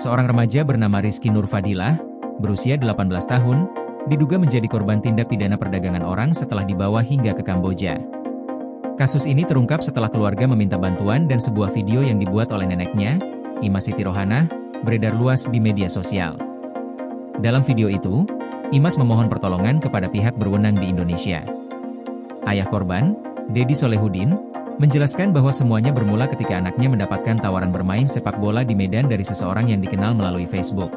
Seorang remaja bernama Rizky Nurfadilah, berusia 18 tahun, diduga menjadi korban tindak pidana perdagangan orang setelah dibawa hingga ke Kamboja. Kasus ini terungkap setelah keluarga meminta bantuan dan sebuah video yang dibuat oleh neneknya, Imas Siti Rohanah, beredar luas di media sosial. Dalam video itu, Imas memohon pertolongan kepada pihak berwenang di Indonesia. Ayah korban, Dedi Solehudin, menjelaskan bahwa semuanya bermula ketika anaknya mendapatkan tawaran bermain sepak bola di Medan dari seseorang yang dikenal melalui Facebook.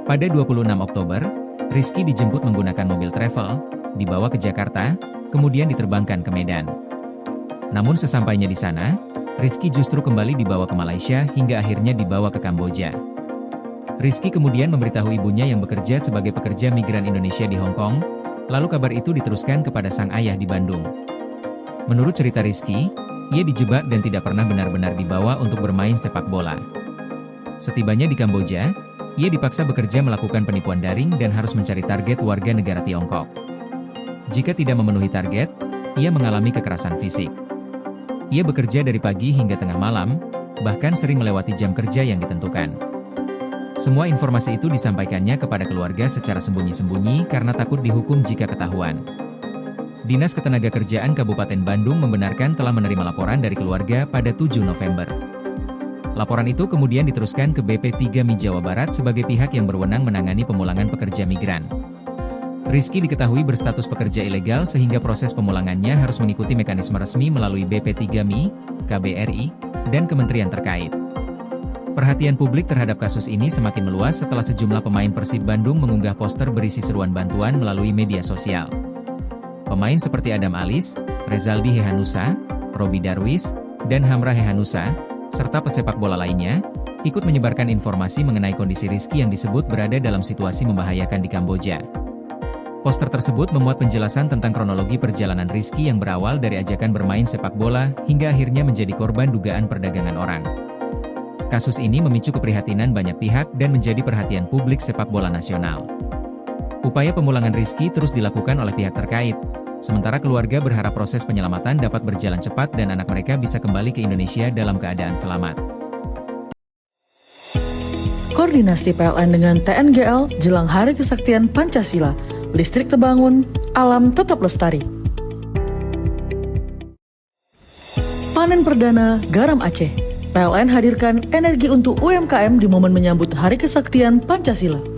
Pada 26 Oktober, Rizky dijemput menggunakan mobil travel, dibawa ke Jakarta, kemudian diterbangkan ke Medan. Namun sesampainya di sana, Rizky justru kembali dibawa ke Malaysia hingga akhirnya dibawa ke Kamboja. Rizky kemudian memberitahu ibunya yang bekerja sebagai pekerja migran Indonesia di Hong Kong, lalu kabar itu diteruskan kepada sang ayah di Bandung. Menurut cerita Rizky, ia dijebak dan tidak pernah benar-benar dibawa untuk bermain sepak bola. Setibanya di Kamboja, ia dipaksa bekerja melakukan penipuan daring dan harus mencari target warga negara Tiongkok. Jika tidak memenuhi target, ia mengalami kekerasan fisik. Ia bekerja dari pagi hingga tengah malam, bahkan sering melewati jam kerja yang ditentukan. Semua informasi itu disampaikannya kepada keluarga secara sembunyi-sembunyi karena takut dihukum jika ketahuan. Dinas Ketenagakerjaan Kabupaten Bandung membenarkan telah menerima laporan dari keluarga pada 7 November. Laporan itu kemudian diteruskan ke BP3MI Jawa Barat sebagai pihak yang berwenang menangani pemulangan pekerja migran. Rizky diketahui berstatus pekerja ilegal sehingga proses pemulangannya harus mengikuti mekanisme resmi melalui BP3MI, KBRI, dan kementerian terkait. Perhatian publik terhadap kasus ini semakin meluas setelah sejumlah pemain Persib Bandung mengunggah poster berisi seruan bantuan melalui media sosial. Pemain seperti Adam Alis, Rezaldi Hehanusa, Robi Darwis, dan Hamra Hehanusa, serta pesepak bola lainnya, ikut menyebarkan informasi mengenai kondisi Rizky yang disebut berada dalam situasi membahayakan di Kamboja. Poster tersebut memuat penjelasan tentang kronologi perjalanan Rizky yang berawal dari ajakan bermain sepak bola hingga akhirnya menjadi korban dugaan perdagangan orang. Kasus ini memicu keprihatinan banyak pihak dan menjadi perhatian publik sepak bola nasional. Upaya pemulangan Rizky terus dilakukan oleh pihak terkait, sementara keluarga berharap proses penyelamatan dapat berjalan cepat dan anak mereka bisa kembali ke Indonesia dalam keadaan selamat. Koordinasi PLN dengan TNGL jelang Hari Kesaktian Pancasila, listrik terbangun, alam tetap lestari. Panen perdana garam Aceh. PLN hadirkan energi untuk UMKM di momen menyambut Hari Kesaktian Pancasila.